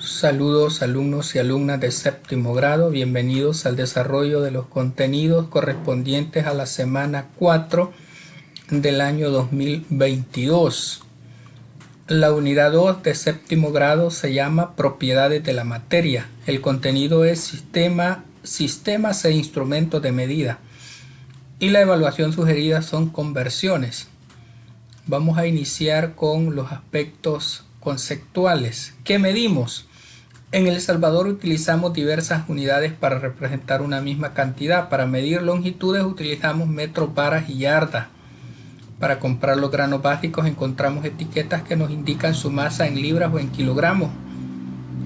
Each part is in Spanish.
Saludos alumnos y alumnas de séptimo grado, bienvenidos al desarrollo de los contenidos correspondientes a la semana 4 del año 2022. La unidad 2 de séptimo grado se llama Propiedades de la materia. El contenido es sistemas e instrumentos de medida y la evaluación sugerida son conversiones. Vamos a iniciar con los aspectos conceptuales. ¿Qué medimos? En El Salvador utilizamos diversas unidades para representar una misma cantidad. Para medir longitudes utilizamos metros, varas y yardas. Para comprar los granos básicos encontramos etiquetas que nos indican su masa en libras o en kilogramos.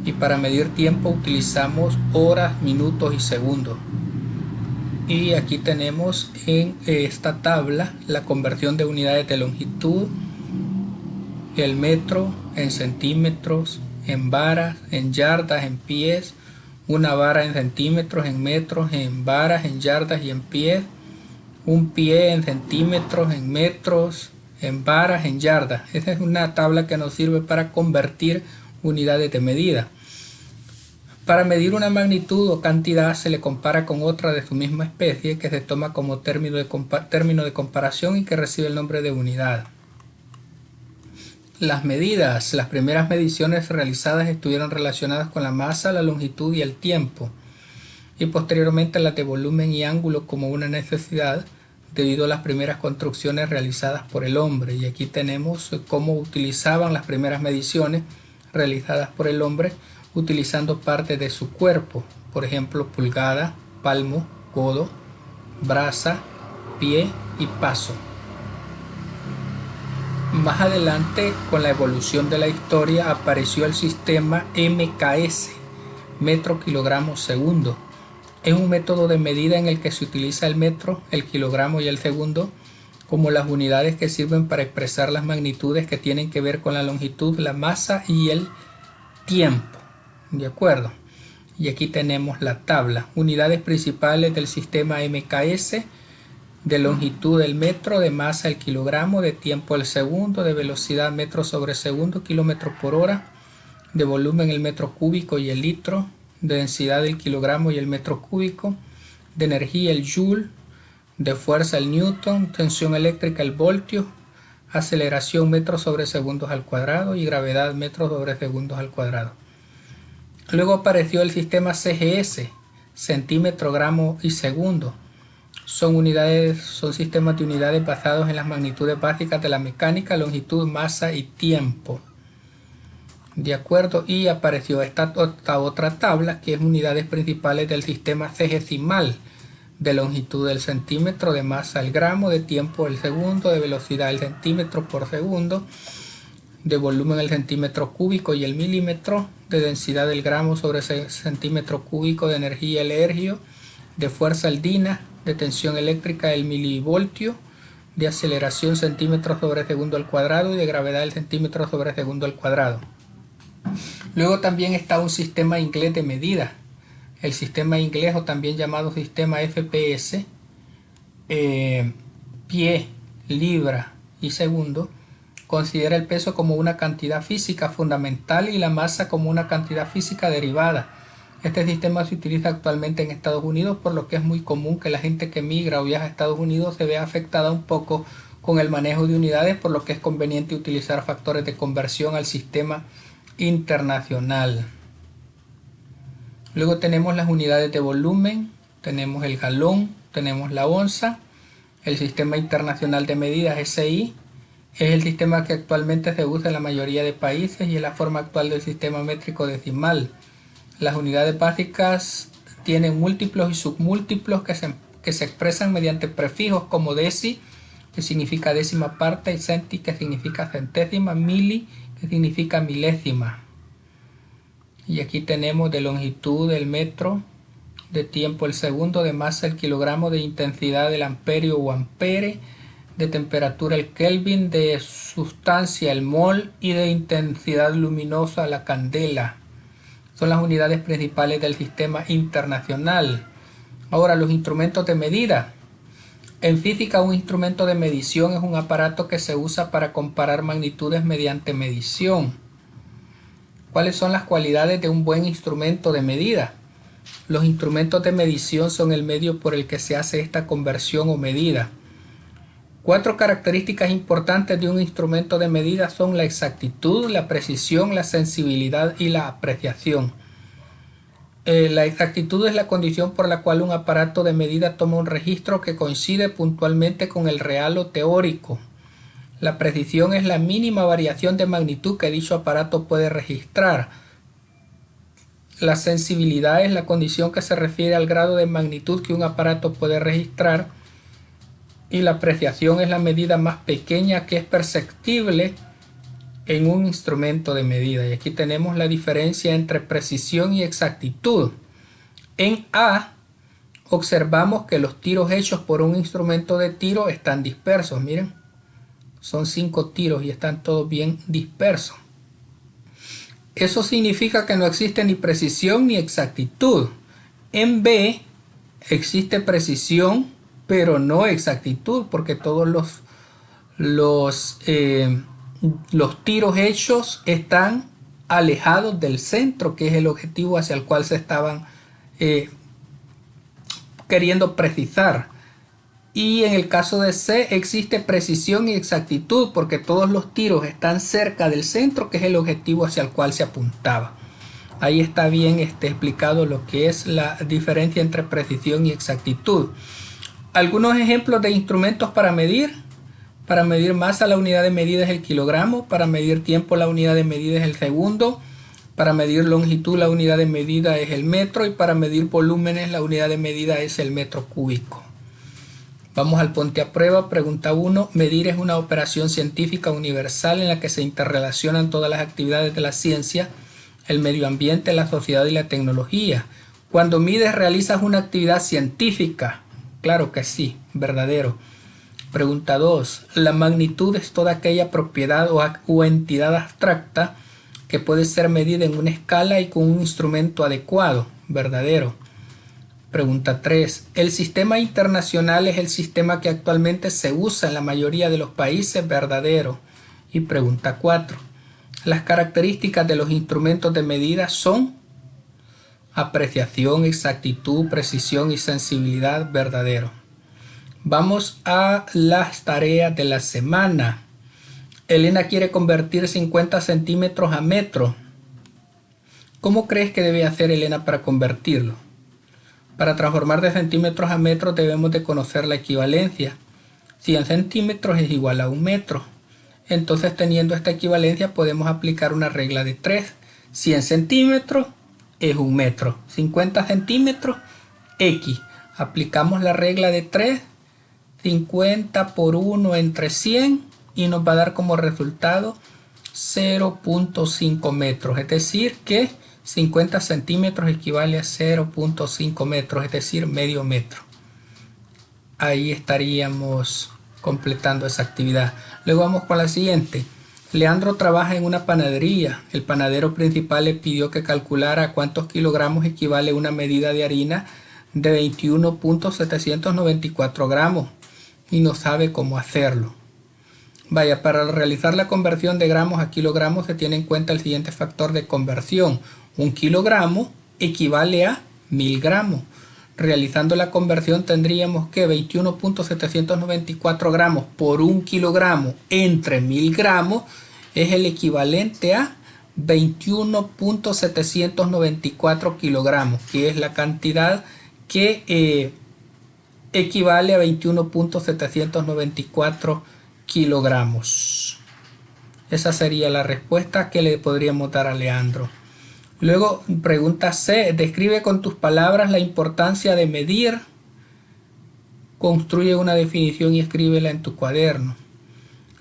Y para medir tiempo utilizamos horas, minutos y segundos. Y aquí tenemos en esta tabla la conversión de unidades de longitud, el metro en centímetros, en varas, en yardas, en pies, una vara en centímetros, en metros, en varas, en yardas y en pies, un pie en centímetros, en metros, en varas, en yardas. Esta es una tabla que nos sirve para convertir unidades de medida. Para medir una magnitud o cantidad se le compara con otra de su misma especie que se toma como término de comparación y que recibe el nombre de unidad. Las medidas. Las primeras mediciones realizadas estuvieron relacionadas con la masa, la longitud y el tiempo, y posteriormente las de volumen y ángulo como una necesidad debido a las primeras construcciones realizadas por el hombre. Y aquí tenemos cómo utilizaban las primeras mediciones realizadas por el hombre utilizando parte de su cuerpo, por ejemplo pulgada, palmo, codo, braza, pie y paso. Más adelante, con la evolución de la historia, apareció el sistema MKS, metro, kilogramo, segundo. Es un método de medida en el que se utiliza el metro, el kilogramo y el segundo como las unidades que sirven para expresar las magnitudes que tienen que ver con la longitud, la masa y el tiempo. ¿De acuerdo? Y aquí tenemos la tabla. Unidades principales del sistema MKS: de longitud el metro, de masa el kilogramo, de tiempo el segundo, de velocidad metro sobre segundo, kilómetro por hora, de volumen el metro cúbico y el litro, de densidad el kilogramo y el metro cúbico, de energía el joule, de fuerza el newton, tensión eléctrica el voltio, aceleración metros sobre segundos al cuadrado y gravedad metros sobre segundos al cuadrado. Luego apareció el sistema CGS, centímetro, gramo y segundo. Son sistemas de unidades basados en las magnitudes básicas de la mecánica, longitud, masa y tiempo. De acuerdo, y apareció esta otra tabla que es unidades principales del sistema cegesimal: de longitud el centímetro, de masa el gramo, de tiempo el segundo, de velocidad el centímetro por segundo, de volumen el centímetro cúbico y el milímetro, de densidad el gramo sobre centímetro cúbico, de energía el ergio, de fuerza el dina, de tensión eléctrica el milivoltio, de aceleración centímetros sobre segundo al cuadrado y de gravedad el centímetro sobre segundo al cuadrado. Luego también está un sistema inglés de medida. El sistema inglés, o también llamado sistema FPS, pie, libra y segundo, considera el peso como una cantidad física fundamental y la masa como una cantidad física derivada. Este sistema se utiliza actualmente en Estados Unidos, por lo que es muy común que la gente que migra o viaja a Estados Unidos se vea afectada un poco con el manejo de unidades, por lo que es conveniente utilizar factores de conversión al sistema internacional. Luego tenemos las unidades de volumen, tenemos el galón, tenemos la onza. El sistema internacional de medidas SI es el sistema que actualmente se usa en la mayoría de países y es la forma actual del sistema métrico decimal. Las unidades básicas tienen múltiplos y submúltiplos que se expresan mediante prefijos como deci, que significa décima parte, y centi, que significa centésima, mili, que significa milésima. Y aquí tenemos de longitud el metro, de tiempo el segundo, de masa el kilogramo, de intensidad el amperio o ampere, de temperatura el kelvin, de sustancia el mol y de intensidad luminosa la candela. Son las unidades principales del sistema internacional. Ahora, los instrumentos de medida. En física, un instrumento de medición es un aparato que se usa para comparar magnitudes mediante medición. ¿Cuáles son las cualidades de un buen instrumento de medida? Los instrumentos de medición son el medio por el que se hace esta conversión o medida. 4 características importantes de un instrumento de medida son la exactitud, la precisión, la sensibilidad y la apreciación. La exactitud es la condición por la cual un aparato de medida toma un registro que coincide puntualmente con el real o teórico. La precisión es la mínima variación de magnitud que dicho aparato puede registrar. La sensibilidad es la condición que se refiere al grado de magnitud que un aparato puede registrar. Y la apreciación es la medida más pequeña que es perceptible en un instrumento de medida. Y aquí tenemos la diferencia entre precisión y exactitud. En A observamos que los tiros hechos por un instrumento de tiro están dispersos. Miren, son 5 tiros y están todos bien dispersos. Eso significa que no existe ni precisión ni exactitud. En B existe precisión pero no exactitud, porque todos los tiros hechos están alejados del centro, que es el objetivo hacia el cual se estaban queriendo precisar. Y en el caso de C existe precisión y exactitud, porque todos los tiros están cerca del centro, que es el objetivo hacia el cual se apuntaba. Ahí está bien explicado lo que es la diferencia entre precisión y exactitud. Algunos ejemplos de instrumentos para medir. Para medir masa, la unidad de medida es el kilogramo. Para medir tiempo, la unidad de medida es el segundo. Para medir longitud, la unidad de medida es el metro. Y para medir volúmenes, la unidad de medida es el metro cúbico. Vamos al ponte a prueba. Pregunta 1. Medir es una operación científica universal en la que se interrelacionan todas las actividades de la ciencia, el medio ambiente, la sociedad y la tecnología. Cuando mides, realizas una actividad científica. Claro que sí, verdadero. Pregunta 2. La magnitud es toda aquella propiedad o entidad abstracta que puede ser medida en una escala y con un instrumento adecuado. Verdadero. Pregunta 3. El sistema internacional es el sistema que actualmente se usa en la mayoría de los países. Verdadero. Y pregunta 4. Las características de los instrumentos de medida son apreciación, exactitud, precisión y sensibilidad. Verdadero. Vamos a las tareas de la semana. Elena quiere convertir 50 centímetros a metro. ¿Cómo crees que debe hacer Elena para convertirlo? Para transformar de centímetros a metros debemos de conocer la equivalencia. 100 centímetros es igual a 1 metro. Entonces, teniendo esta equivalencia, podemos aplicar una regla de 3. 100 centímetros es 1 metro. 50 centímetros, X. Aplicamos la regla de 3. 50 por 1 entre 100 y nos va a dar como resultado 0.5 metros. Es decir que 50 centímetros equivale a 0.5 metros, es decir, medio metro. Ahí estaríamos completando esa actividad. Luego vamos con la siguiente. Leandro trabaja en una panadería. El panadero principal le pidió que calculara a cuántos kilogramos equivale una medida de harina de 21.794 gramos y no sabe cómo hacerlo. Vaya, para realizar la conversión de gramos a kilogramos se tiene en cuenta el siguiente factor de conversión. 1 kilogramo equivale a 1000 gramos. Realizando la conversión tendríamos que 21.794 gramos por 1 kilogramo entre 1000 gramos es el equivalente a 21.794 kilogramos, que es la cantidad que equivale a 21.794 kilogramos. Esa sería la respuesta que le podríamos dar a Leandro. Luego, pregunta C. Describe con tus palabras la importancia de medir. Construye una definición y escríbela en tu cuaderno.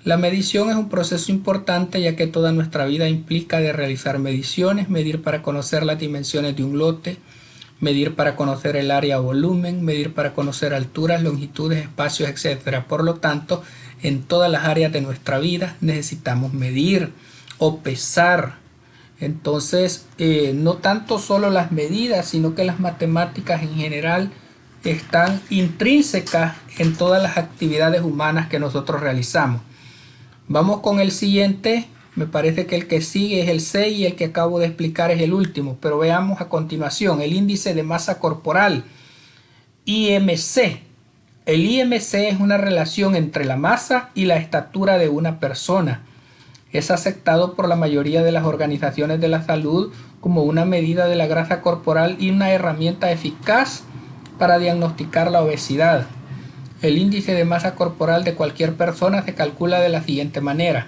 La medición es un proceso importante ya que toda nuestra vida implica de realizar mediciones, medir para conocer las dimensiones de un lote, medir para conocer el área o volumen, medir para conocer alturas, longitudes, espacios, etc. Por lo tanto, en todas las áreas de nuestra vida necesitamos medir o pesar. Entonces, no tanto solo las medidas, sino que las matemáticas en general están intrínsecas en todas las actividades humanas que nosotros realizamos. Vamos con el siguiente Me parece que el que sigue es el 6 y el que acabo de explicar es el último. Pero veamos a continuación el índice de masa corporal, IMC. El IMC es una relación entre la masa y la estatura de una persona. Es aceptado por la mayoría de las organizaciones de la salud como una medida de la grasa corporal y una herramienta eficaz para diagnosticar la obesidad. El índice de masa corporal de cualquier persona se calcula de la siguiente manera: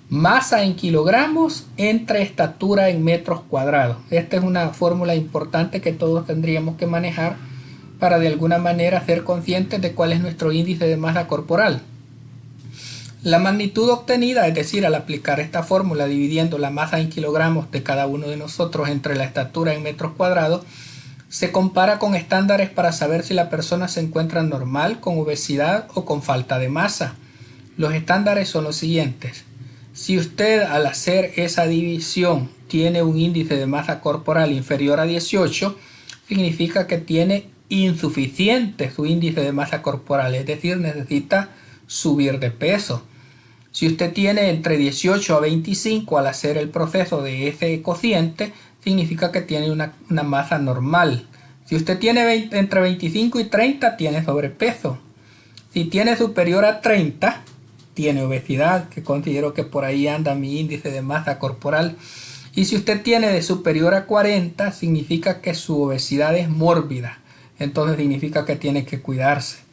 masa en kilogramos entre estatura en metros cuadrados. Esta es una fórmula importante que todos tendríamos que manejar para de alguna manera ser conscientes de cuál es nuestro índice de masa corporal. La magnitud obtenida, es decir, al aplicar esta fórmula dividiendo la masa en kilogramos de cada uno de nosotros entre la estatura en metros cuadrados, se compara con estándares para saber si la persona se encuentra normal, con obesidad o con falta de masa. Los estándares son los siguientes. Si usted al hacer esa división tiene un índice de masa corporal inferior a 18, significa que tiene insuficiente su índice de masa corporal, es decir, necesita subir de peso. Si usted tiene entre 18 a 25 al hacer el proceso de ese cociente, significa que tiene una masa normal. Si usted tiene entre 25 y 30, tiene sobrepeso. Si tiene superior a 30, tiene obesidad, que considero que por ahí anda mi índice de masa corporal. Y si usted tiene de superior a 40, significa que su obesidad es mórbida. Entonces significa que tiene que cuidarse.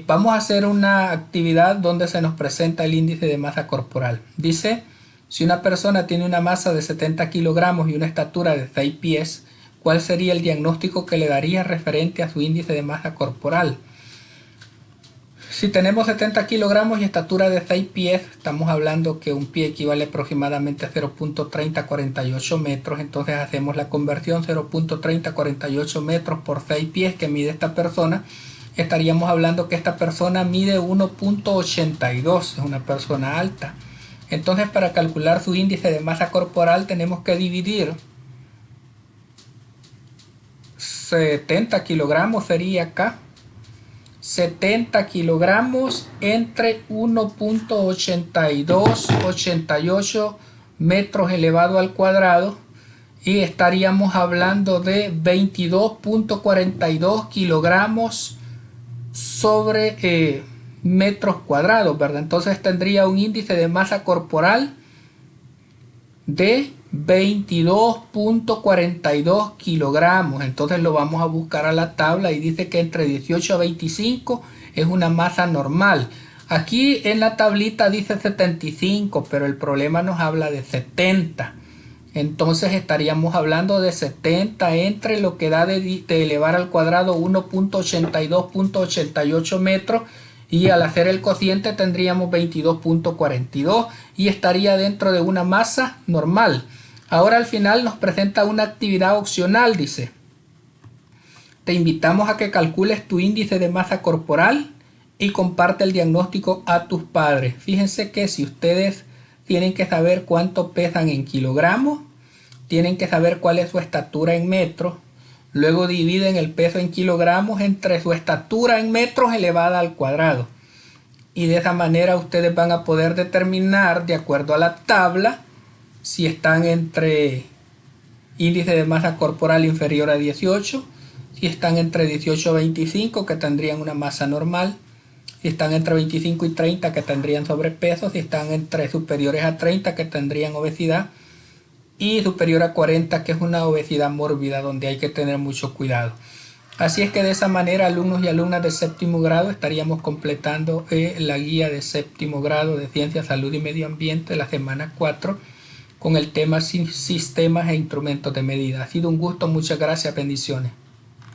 Vamos a hacer una actividad donde se nos presenta el índice de masa corporal. Dice, si una persona tiene una masa de 70 kilogramos y una estatura de 6 pies, ¿cuál sería el diagnóstico que le daría referente a su índice de masa corporal? Si tenemos 70 kilogramos y estatura de 6 pies, estamos hablando que un pie equivale aproximadamente a 0.3048 metros. Entonces hacemos la conversión: 0.3048 metros por 6 pies que mide esta persona. Estaríamos hablando que esta persona mide 1.82, es una persona alta. Entonces, para calcular su índice de masa corporal tenemos que dividir 70 kilogramos, sería acá 70 kilogramos entre 1.8288 metros elevado al cuadrado, y estaríamos hablando de 22.42 kilogramos sobre metros cuadrados, ¿verdad? Entonces tendría un índice de masa corporal de 22.42 kilogramos. Entonces lo vamos a buscar a la tabla y dice que entre 18 a 25 es una masa normal. Aquí en la tablita dice 75, pero el problema nos habla de 70. Entonces estaríamos hablando de 70 entre lo que da de elevar al cuadrado 1.82.88 metros, y al hacer el cociente tendríamos 22.42 y estaría dentro de una masa normal. Ahora al final nos presenta una actividad opcional, dice: te invitamos a que calcules tu índice de masa corporal y comparte el diagnóstico a tus padres. Fíjense que si ustedes tienen que saber cuánto pesan en kilogramos, tienen que saber cuál es su estatura en metros, luego dividen el peso en kilogramos entre su estatura en metros elevada al cuadrado. Y de esa manera ustedes van a poder determinar, de acuerdo a la tabla, si están entre índice de masa corporal inferior a 18, si están entre 18 a 25, que tendrían una masa normal, si están entre 25 y 30, que tendrían sobrepeso, si están entre superiores a 30, que tendrían obesidad, y superior a 40, que es una obesidad mórbida donde hay que tener mucho cuidado. Así es que de esa manera, alumnos y alumnas de séptimo grado, estaríamos completando la guía de séptimo grado de Ciencia, Salud y Medio Ambiente, la semana 4, con el tema Sistemas e Instrumentos de Medida. Ha sido un gusto, muchas gracias, bendiciones.